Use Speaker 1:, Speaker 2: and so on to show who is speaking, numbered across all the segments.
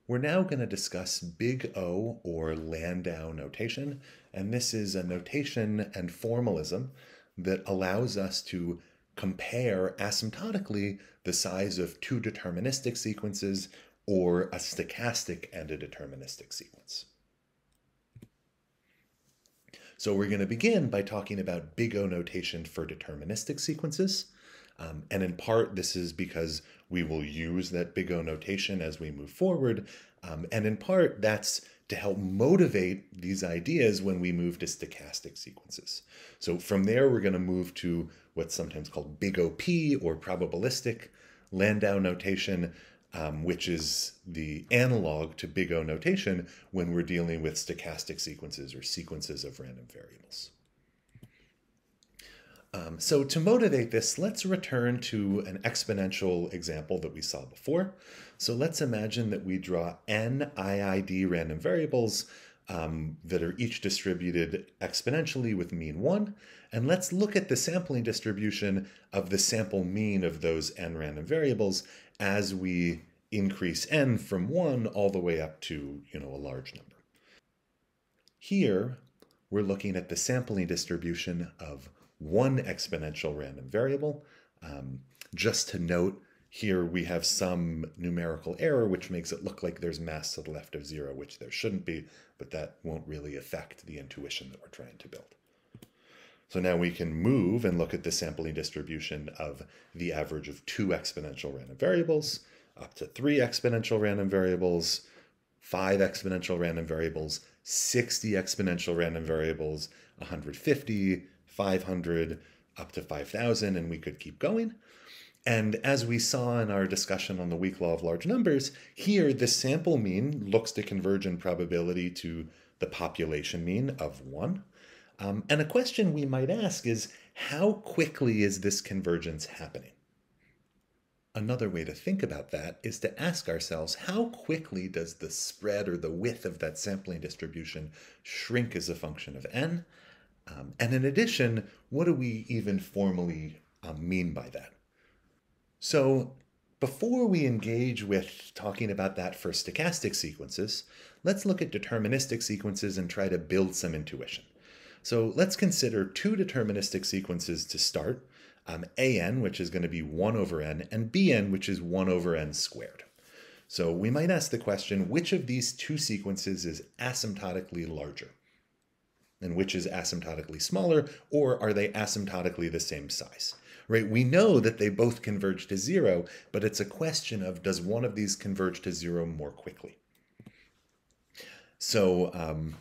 Speaker 1: We're now going to discuss big O or Landau notation, and this is a notation and formalism that allows us to compare asymptotically the size of two deterministic sequences or a stochastic and a deterministic sequence. So we're going to begin by talking about big O notation for deterministic sequences. And in part, this is because we will use that big O notation as we move forward. And in part, that's to help motivate these ideas when we move to stochastic sequences. So from there, we're going to move to what's sometimes called big OP or probabilistic Landau notation, which is the analog to big O notation when we're dealing with stochastic sequences or sequences of random variables. So to motivate this, let's return to an exponential example that we saw before. So let's imagine that we draw n IID random variables that are each distributed exponentially with mean 1. And let's look at the sampling distribution of the sample mean of those n random variables as we increase n from 1 all the way up to, a large number. Here, we're looking at the sampling distribution of one exponential random variable. Just to note, here we have some numerical error, which makes it look like there's mass to the left of 0, which there shouldn't be, but that won't really affect the intuition that we're trying to build. So now we can move and look at the sampling distribution of the average of 2 exponential random variables, up to 3 exponential random variables, 5 exponential random variables, 60 exponential random variables, 150, 500, up to 5,000, and we could keep going. And as we saw in our discussion on the weak law of large numbers, here the sample mean looks to converge in probability to the population mean of 1. And a question we might ask is, how quickly is this convergence happening? Another way to think about that is to ask ourselves, how quickly does the spread or the width of that sampling distribution shrink as a function of n? And in addition, what do we even formally mean by that? So before we engage with talking about that for stochastic sequences, let's look at deterministic sequences and try to build some intuition. So let's consider 2 deterministic sequences to start, an, which is going to be 1 over n, and bn, which is 1 over n squared. So we might ask the question, which of these 2 sequences is asymptotically larger? And which is asymptotically smaller, or are they asymptotically the same size? Right? We know that they both converge to 0, but it's a question of, does one of these converge to 0 more quickly? So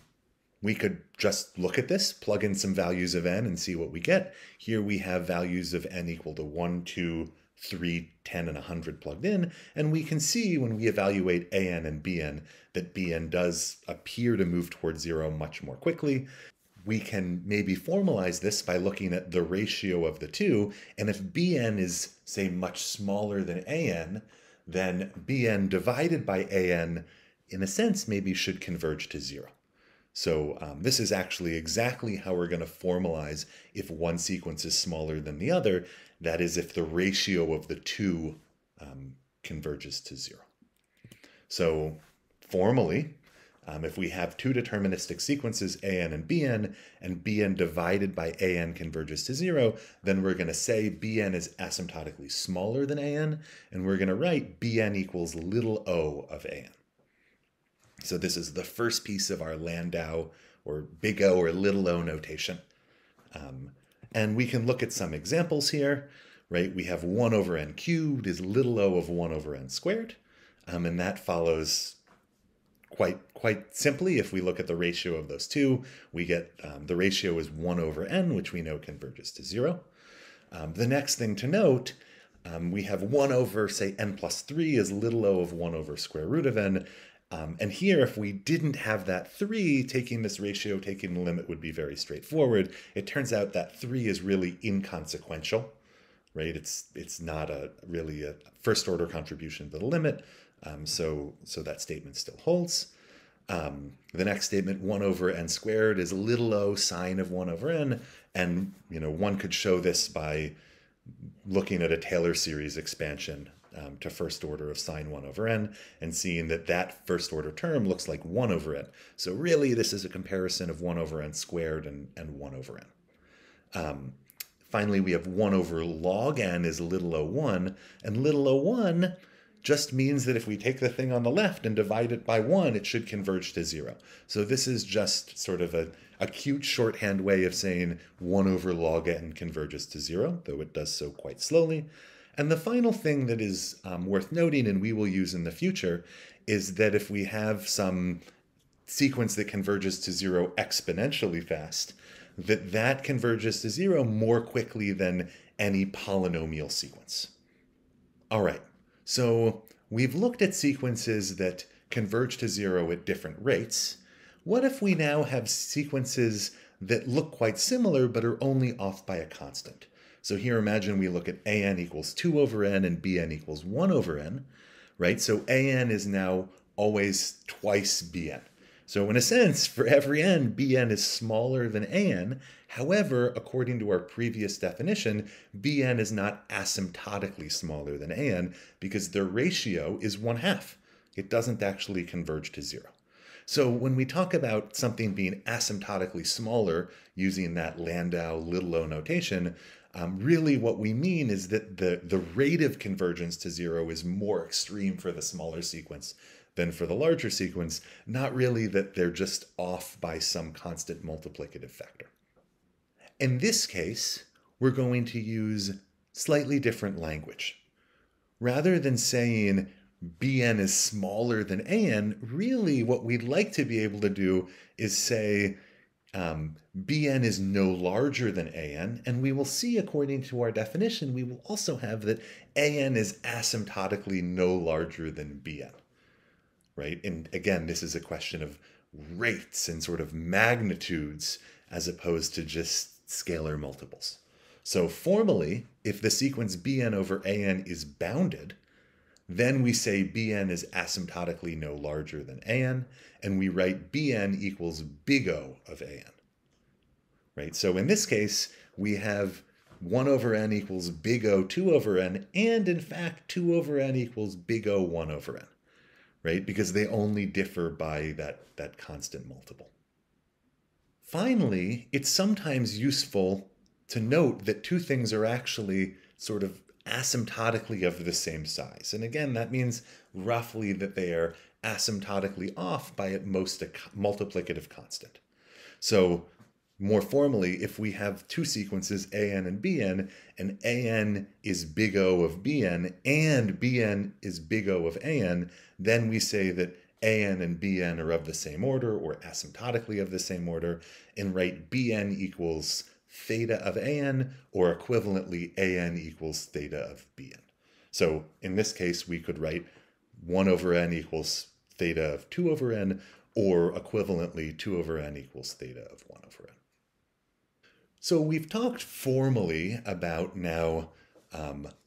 Speaker 1: we could just look at this, plug in some values of n and see what we get. Here we have values of n equal to 1, 2, 3, 10, and 100 plugged in, and we can see when we evaluate an and bn that bn does appear to move towards 0 much more quickly. We can maybe formalize this by looking at the ratio of the two, and if bn is, say, much smaller than an, then bn divided by an, in a sense, maybe should converge to 0. So this is actually exactly how we're going to formalize if one sequence is smaller than the other, that is, if the ratio of the two converges to 0. So formally, if we have 2 deterministic sequences, an and bn divided by an converges to 0, then we're going to say bn is asymptotically smaller than an, and we're going to write bn equals little o of an. So this is the first piece of our Landau or big O or little o notation. And we can look at some examples here, right? We have 1 over n cubed is little o of 1 over n squared, and that follows quite simply. If we look at the ratio of those two, we get the ratio is 1 over n, which we know converges to 0. The next thing to note, we have 1 over, say, n plus 3 is little o of 1 over square root of n. And here, if we didn't have that 3, taking this ratio, taking the limit would be very straightforward. It turns out that 3 is really inconsequential, right? It's not really a first order contribution to the limit. So that statement still holds. The next statement, 1 over n squared, is little o sine of 1 over n. And one could show this by looking at a Taylor series expansion to first order of sine 1 over n and seeing that that first order term looks like 1 over n. So really this is a comparison of 1 over n squared and 1 over n. Finally, we have 1 over log n is little o1, and little o1 just means that if we take the thing on the left and divide it by 1, it should converge to 0. So this is just sort of a cute shorthand way of saying 1 over log n converges to 0, though it does so quite slowly. And the final thing that is worth noting, and we will use in the future, is that if we have some sequence that converges to 0 exponentially fast, that converges to 0 more quickly than any polynomial sequence. All right, so we've looked at sequences that converge to 0 at different rates. What if we now have sequences that look quite similar but are only off by a constant? So here imagine we look at an equals 2 over n and bn equals 1 over n, right? So an is now always twice bn. So in a sense, for every n, bn is smaller than an. However, according to our previous definition, bn is not asymptotically smaller than an because their ratio is 1/2. It doesn't actually converge to 0. So when we talk about something being asymptotically smaller using that Landau little o notation, really what we mean is that the rate of convergence to 0 is more extreme for the smaller sequence than for the larger sequence, not really that they're just off by some constant multiplicative factor. In this case, we're going to use slightly different language. Rather than saying bn is smaller than an, really what we'd like to be able to do is say bn is no larger than an, and we will see according to our definition, we will also have that an is asymptotically no larger than bn. Right? And again, this is a question of rates and sort of magnitudes as opposed to just scalar multiples. So formally, if the sequence bn over an is bounded, then we say bn is asymptotically no larger than an, and we write bn equals big O of an. Right? So in this case, we have 1 over n equals big O 2 over n, and in fact 2 over n equals big O 1 over n. Right? Because they only differ by that constant multiple. Finally, it's sometimes useful to note that two things are actually sort of asymptotically of the same size. And again, that means roughly that they are asymptotically off by at most a multiplicative constant. So more formally, if we have two sequences, an and bn, and an is big O of bn, and bn is big O of an, then we say that an and bn are of the same order, or asymptotically of the same order, and write bn equals theta of an, or equivalently an equals theta of bn. So in this case, we could write 1 over n equals theta of 2 over n, or equivalently 2 over n equals theta of 1 over n. So we've talked formally about now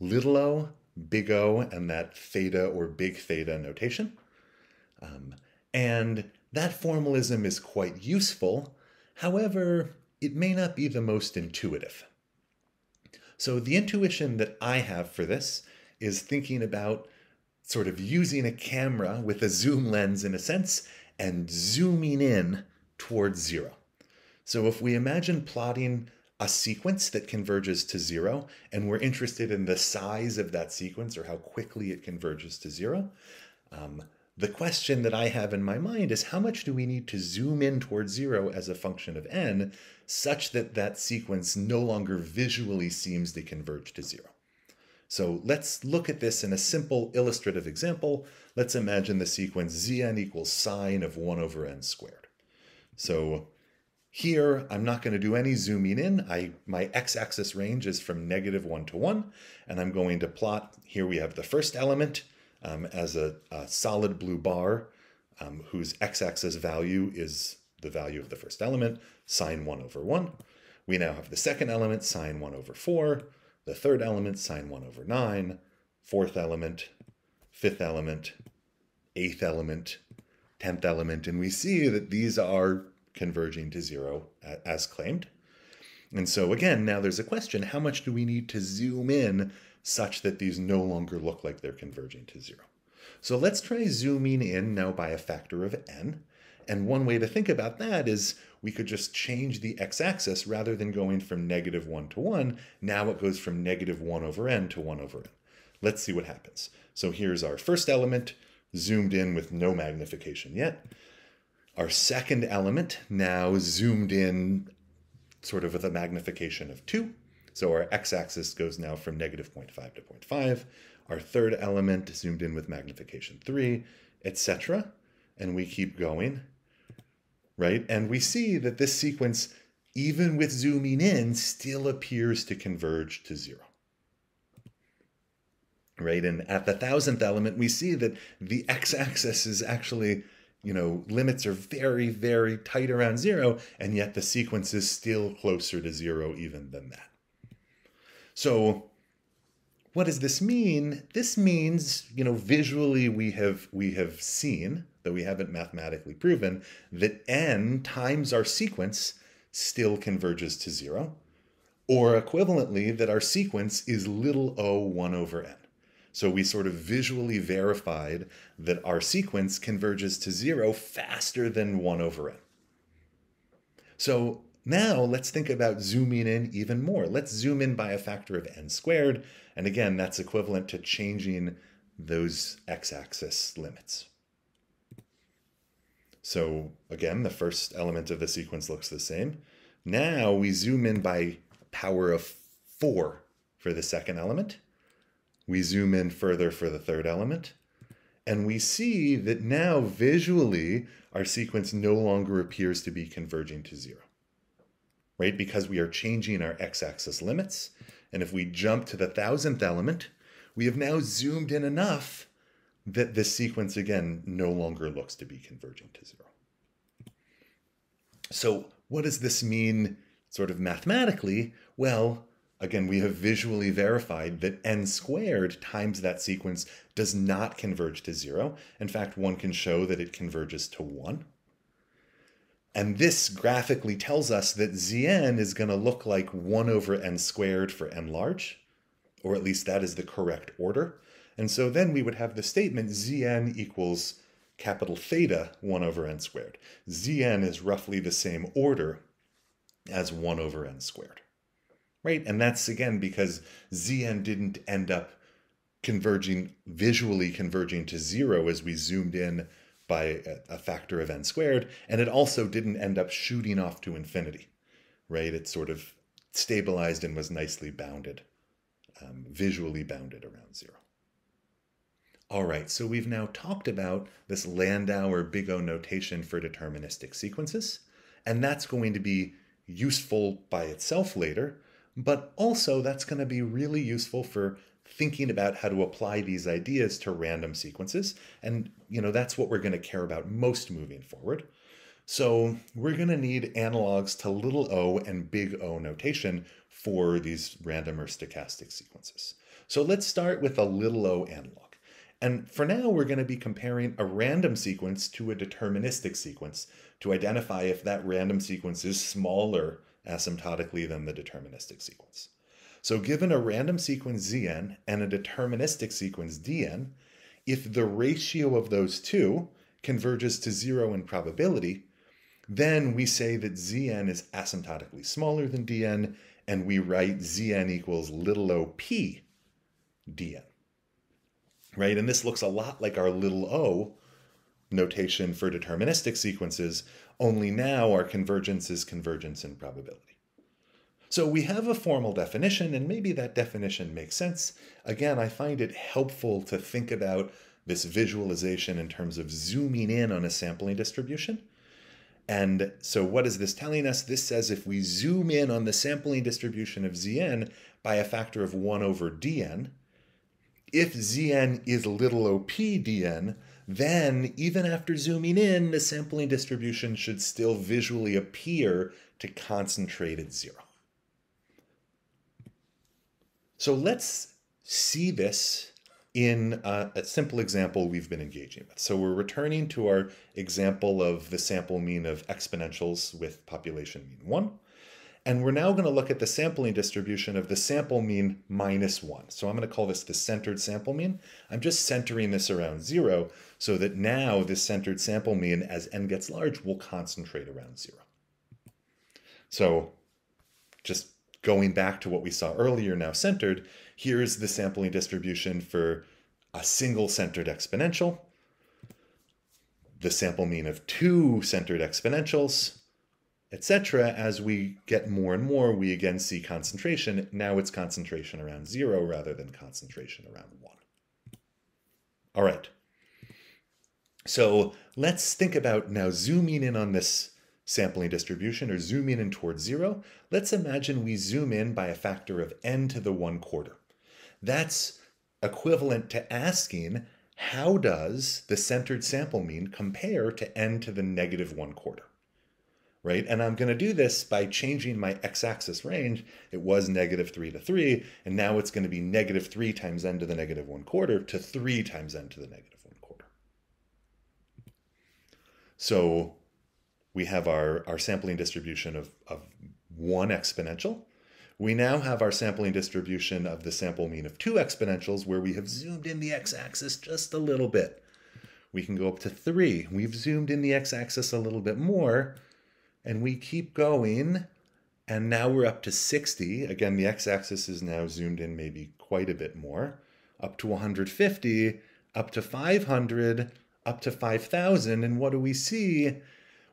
Speaker 1: little o, big O, and that theta or big theta notation. And that formalism is quite useful. However, it may not be the most intuitive. So the intuition that I have for this is thinking about sort of using a camera with a zoom lens in a sense and zooming in towards 0. So if we imagine plotting a sequence that converges to 0, and we're interested in the size of that sequence or how quickly it converges to 0, the question that I have in my mind is how much do we need to zoom in towards 0 as a function of n such that that sequence no longer visually seems to converge to 0? So let's look at this in a simple illustrative example. Let's imagine the sequence zn equals sine of 1 over n squared. So here, I'm not going to do any zooming in. My x-axis range is from -1 to 1, and I'm going to plot, here we have the first element as a solid blue bar whose x-axis value is the value of the first element, sine 1 over 1. We now have the second element, sine 1 over 4, the third element, sine 1 over 9, fourth element, fifth element, eighth element, 10th element, and we see that these are converging to 0 as claimed. And so again, now there's a question, how much do we need to zoom in such that these no longer look like they're converging to 0. So let's try zooming in now by a factor of n. And one way to think about that is we could just change the x-axis rather than going from -1 to 1. Now it goes from -1 over n to 1 over n. Let's see what happens. So here's our first element, zoomed in with no magnification yet. Our second element now zoomed in sort of with a magnification of 2. So our x-axis goes now from -0.5 to 0.5. Our third element zoomed in with magnification 3, etc. And we keep going, right? And we see that this sequence, even with zooming in, still appears to converge to 0. Right? And at the 1000th element, we see that the x-axis is actually, limits are very, very tight around 0, and yet the sequence is still closer to 0 even than that. So what does this mean? This means, visually we have seen, though we haven't mathematically proven, that n times our sequence still converges to 0, or equivalently that our sequence is little o 1 over n. So we sort of visually verified that our sequence converges to 0 faster than 1 over n. So now let's think about zooming in even more. Let's zoom in by a factor of n squared. And again, that's equivalent to changing those x-axis limits. So again, the first element of the sequence looks the same. Now we zoom in by power of 4 for the second element. We zoom in further for the third element. And we see that now visually our sequence no longer appears to be converging to 0. Right? Because we are changing our x-axis limits. And if we jump to the 1000th element, we have now zoomed in enough that this sequence, again, no longer looks to be converging to 0. So what does this mean sort of mathematically? Well, again, we have visually verified that n squared times that sequence does not converge to 0. In fact, one can show that it converges to 1. And this graphically tells us that Zn is going to look like 1 over n squared for n large, or at least that is the correct order. And so then we would have the statement Zn equals capital theta 1 over n squared. Zn is roughly the same order as 1 over n squared. Right? And that's, again, because Zn didn't end up visually converging to 0 as we zoomed in by a factor of n squared, and it also didn't end up shooting off to infinity, right? It sort of stabilized and was nicely bounded, visually bounded around 0. All right, so we've now talked about this Landau or big O notation for deterministic sequences, and that's going to be useful by itself later, but also that's going to be really useful for thinking about how to apply these ideas to random sequences. And, that's what we're going to care about most moving forward. So we're going to need analogs to little o and big O notation for these random or stochastic sequences. So let's start with a little o analog. And for now, we're going to be comparing a random sequence to a deterministic sequence to identify if that random sequence is smaller asymptotically than the deterministic sequence. So given a random sequence Zn and a deterministic sequence Dn, if the ratio of those two converges to 0 in probability, then we say that Zn is asymptotically smaller than Dn, and we write Zn equals little o p Dn. Right? And this looks a lot like our little o notation for deterministic sequences, only now our convergence is convergence in probability. So we have a formal definition, and maybe that definition makes sense. Again, I find it helpful to think about this visualization in terms of zooming in on a sampling distribution. And so what is this telling us? This says if we zoom in on the sampling distribution of Zn by a factor of 1 over Dn, if Zn is little o p Dn, then even after zooming in, the sampling distribution should still visually appear to concentrate at 0. So let's see this in a simple example we've been engaging with. So we're returning to our example of the sample mean of exponentials with population mean 1. And we're now going to look at the sampling distribution of the sample mean minus 1. So I'm going to call this the centered sample mean. I'm just centering this around 0 so that now this centered sample mean, as n gets large, will concentrate around 0. So just going back to what we saw earlier, now centered, here's the sampling distribution for a single centered exponential, the sample mean of 2 centered exponentials, etc. As we get more and more, we again see concentration. Now it's concentration around 0 rather than concentration around 1. All right. So let's think about now zooming in on this sampling distribution, or zooming in towards 0. Let's imagine we zoom in by a factor of n to the 1/4. That's equivalent to asking, how does the centered sample mean compare to n to the negative 1/4? Right? And I'm going to do this by changing my x-axis range. It was -3 to 3, and now it's going to be -3 times n to the negative 1/4 to 3 times n to the negative 1/4. So we have our sampling distribution of 1 exponential. We now have our sampling distribution of the sample mean of 2 exponentials, where we have zoomed in the x-axis just a little bit. We can go up to 3. We've zoomed in the x-axis a little bit more, and we keep going, and now we're up to 60. Again, the x-axis is now zoomed in maybe quite a bit more, up to 150, up to 500, up to 5,000, and what do we see?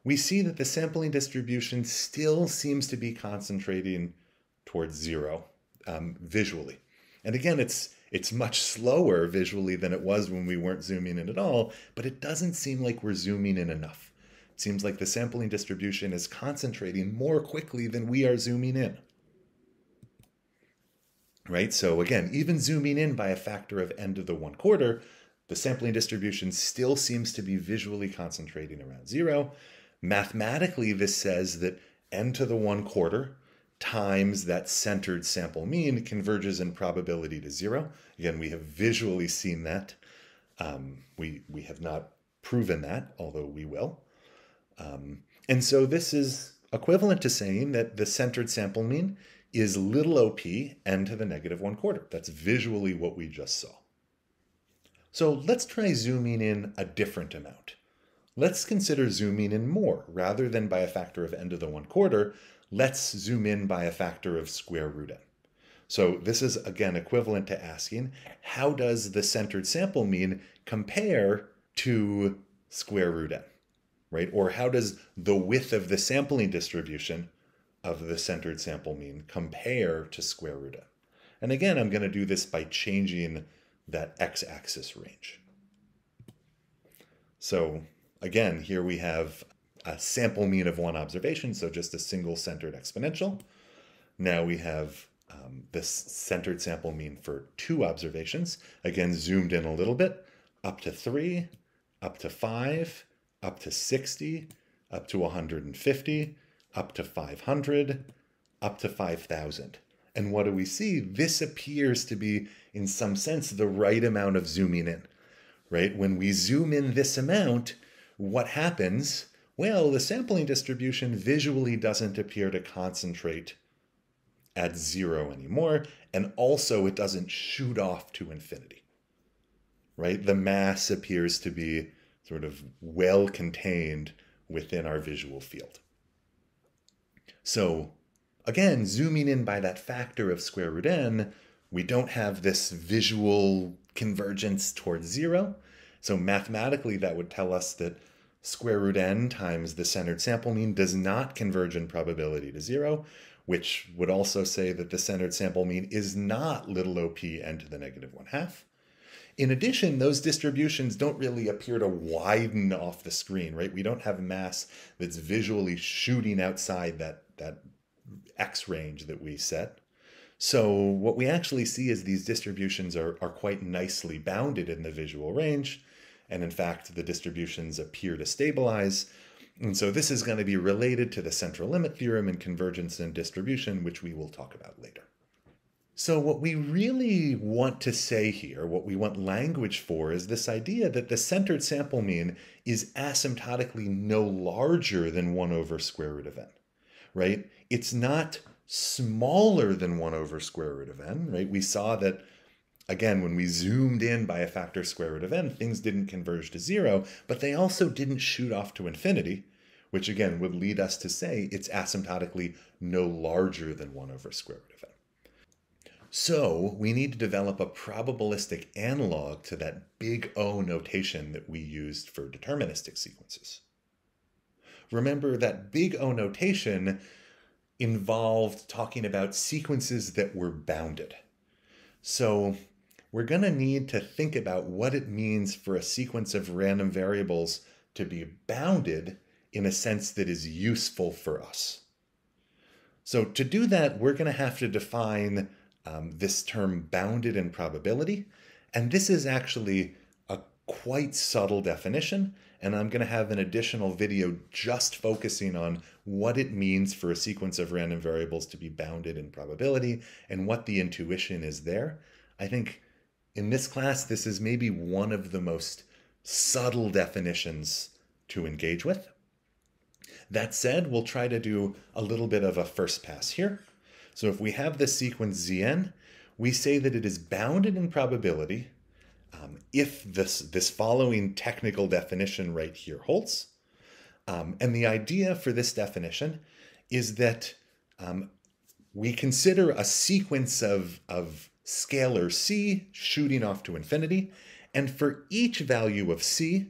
Speaker 1: We see that the sampling distribution still seems to be concentrating towards 0 visually. And again, it's much slower visually than it was when we weren't zooming in at all, but it doesn't seem like we're zooming in enough. It seems like the sampling distribution is concentrating more quickly than we are zooming in. Right? So again, even zooming in by a factor of n to the 1/4, the sampling distribution still seems to be visually concentrating around 0. Mathematically, this says that n to the 1/4 times that centered sample mean converges in probability to 0. Again, we have visually seen that. We have not proven that, although we will. And so this is equivalent to saying that the centered sample mean is little op n to the negative 1/4. That's visually what we just saw. So let's try zooming in a different amount. Let's consider zooming in more. Rather than by a factor of n to the 1/4, let's zoom in by a factor of square root n. So this is, again, equivalent to asking, how does the centered sample mean compare to square root n, right? Or how does the width of the sampling distribution of the centered sample mean compare to square root n? And again, I'm going to do this by changing that x-axis range. So again, here we have a sample mean of 1 observation, so just a single centered exponential. Now we have this centered sample mean for 2 observations, again zoomed in a little bit, up to 3, up to 5, up to 60, up to 150, up to 500, up to 5,000. And what do we see? This appears to be, in some sense, the right amount of zooming in, right? When we zoom in this amount, what happens? Well, the sampling distribution visually doesn't appear to concentrate at 0 anymore, and also it doesn't shoot off to infinity, right? The mass appears to be sort of well contained within our visual field. So again, zooming in by that factor of square root n, we don't have this visual convergence towards 0. So mathematically, that would tell us that square root n times the centered sample mean does not converge in probability to 0, which would also say that the centered sample mean is not little op n to the negative 1/2. In addition, those distributions don't really appear to widen off the screen, right? We don't have mass that's visually shooting outside that x range that we set. So what we actually see is these distributions are quite nicely bounded in the visual range. And in fact, the distributions appear to stabilize. And so this is going to be related to the central limit theorem and convergence and distribution, which we will talk about later. So what we really want to say here, what we want language for, is this idea that the centered sample mean is asymptotically no larger than 1 over square root of n, right? It's not smaller than 1 over square root of n, right? We saw that, again, when we zoomed in by a factor square root of n, things didn't converge to 0, but they also didn't shoot off to infinity, which again would lead us to say it's asymptotically no larger than 1 over square root of n. So we need to develop a probabilistic analog to that big O notation that we used for deterministic sequences. Remember that big O notation involved talking about sequences that were bounded. So we're going to need to think about what it means for a sequence of random variables to be bounded in a sense that is useful for us. So to do that, we're going to have to define this term bounded in probability. And this is actually a quite subtle definition. And I'm going to have an additional video just focusing on what it means for a sequence of random variables to be bounded in probability and what the intuition is there. I think in this class, this is maybe one of the most subtle definitions to engage with. That said, we'll try to do a little bit of a first pass here. So if we have this sequence Zn, we say that it is bounded in probability if this following technical definition right here holds. And the idea for this definition is that we consider a sequence of scalar c shooting off to infinity. And for each value of c,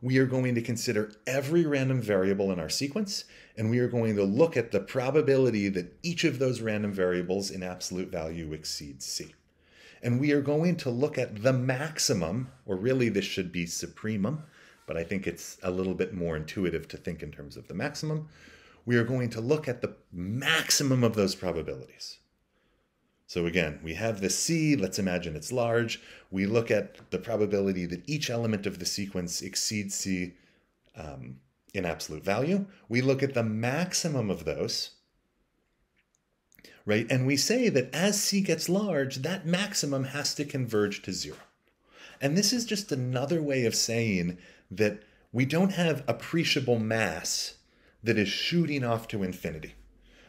Speaker 1: we are going to consider every random variable in our sequence, and we are going to look at the probability that each of those random variables in absolute value exceeds c. And we are going to look at the maximum, or really this should be supremum, but I think it's a little bit more intuitive to think in terms of the maximum. We are going to look at the maximum of those probabilities. So again, we have this C, let's imagine it's large. We look at the probability that each element of the sequence exceeds C in absolute value. We look at the maximum of those, right? And we say that as C gets large, that maximum has to converge to 0. And this is just another way of saying that we don't have appreciable mass that is shooting off to infinity,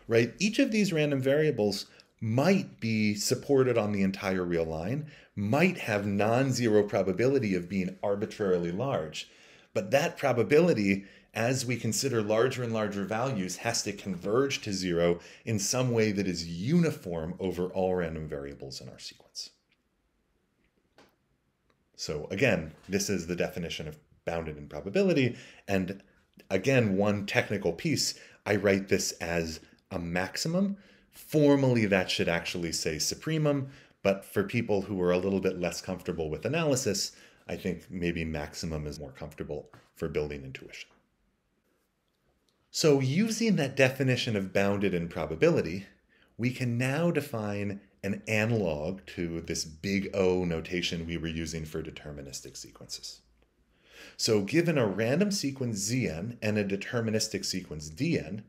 Speaker 1: right? Each of these random variables might be supported on the entire real line, might have non-zero probability of being arbitrarily large. But that probability, as we consider larger and larger values, has to converge to 0 in some way that is uniform over all random variables in our sequence. So again, this is the definition of bounded in probability. And again, one technical piece, I write this as a maximum. Formally, that should actually say supremum, but for people who are a little bit less comfortable with analysis, I think maybe maximum is more comfortable for building intuition. So using that definition of bounded in probability, we can now define an analog to this big O notation we were using for deterministic sequences. So given a random sequence Zn and a deterministic sequence Dn,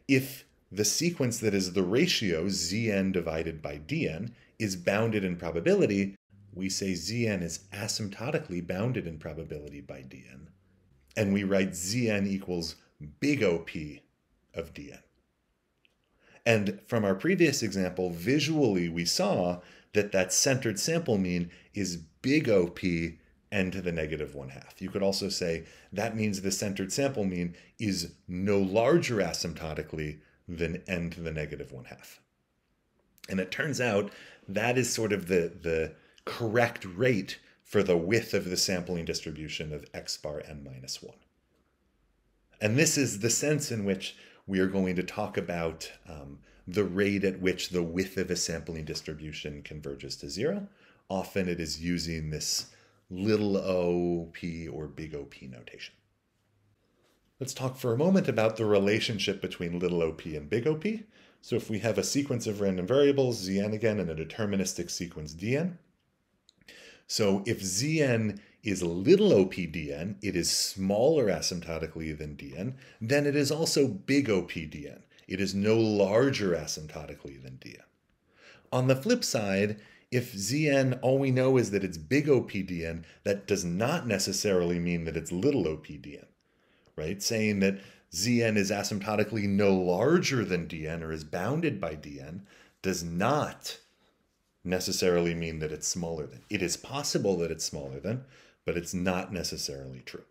Speaker 1: if the sequence that is the ratio Zn divided by Dn is bounded in probability, we say Zn is asymptotically bounded in probability by Dn. And we write Zn equals big OP of Dn. And from our previous example, visually we saw that that centered sample mean is big OP n to the negative 1/2. You could also say that means the centered sample mean is no larger asymptotically than n to the negative 1/2. And it turns out that is sort of the correct rate for the width of the sampling distribution of x bar n minus 1. And this is the sense in which we are going to talk about the rate at which the width of a sampling distribution converges to 0. Often it is using this little OP or big OP notation. Let's talk for a moment about the relationship between little OP and big OP. So if we have a sequence of random variables, Zn again, and a deterministic sequence Dn. So if Zn is little OP Dn, it is smaller asymptotically than Dn, then it is also big OP Dn. It is no larger asymptotically than Dn. On the flip side, if Zn, all we know is that it's big OP Dn, that does not necessarily mean that it's little OP Dn, right? Saying that Zn is asymptotically no larger than Dn or is bounded by Dn does not necessarily mean that it's smaller than. It is possible that it's smaller than, but it's not necessarily true.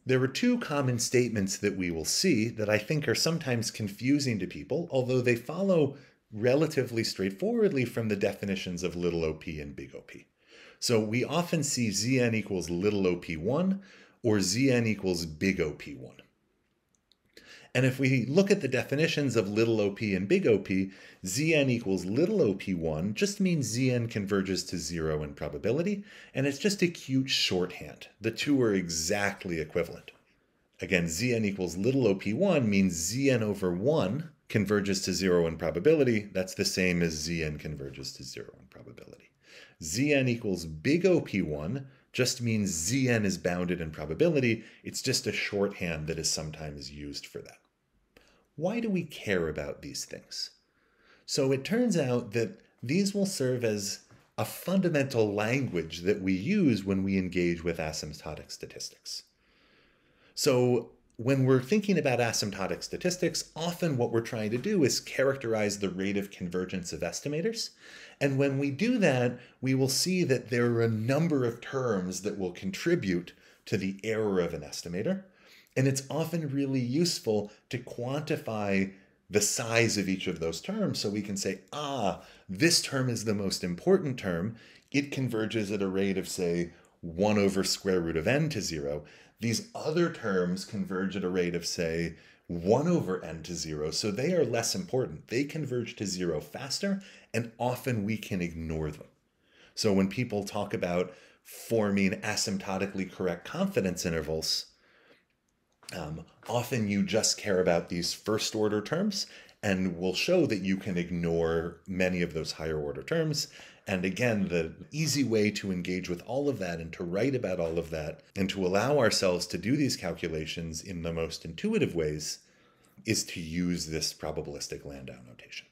Speaker 1: There are two common statements that we will see that I think are sometimes confusing to people, although they follow relatively straightforwardly from the definitions of little op and big op. So we often see Zn equals little op1 or Zn equals big op1. And if we look at the definitions of little op and big op, Zn equals little op1 just means Zn converges to 0 in probability, and it's just a cute shorthand. The two are exactly equivalent. Again, Zn equals little op1 means Zn over 1 converges to 0 in probability. That's the same as Zn converges to 0 in probability. Zn equals big op1 just means Zn is bounded in probability. It's just a shorthand that is sometimes used for that. Why do we care about these things? So it turns out that these will serve as a fundamental language that we use when we engage with asymptotic statistics. So when we're thinking about asymptotic statistics, often what we're trying to do is characterize the rate of convergence of estimators. And when we do that, we will see that there are a number of terms that will contribute to the error of an estimator. And it's often really useful to quantify the size of each of those terms so we can say, this term is the most important term. It converges at a rate of, say, 1 over square root of n to 0. These other terms converge at a rate of, say, 1 over n to 0, so they are less important. They converge to 0 faster, and often we can ignore them. So when people talk about forming asymptotically correct confidence intervals, often you just care about these first order terms, and we'll show that you can ignore many of those higher order terms. And again, the easy way to engage with all of that and to write about all of that and to allow ourselves to do these calculations in the most intuitive ways is to use this probabilistic Landau notation.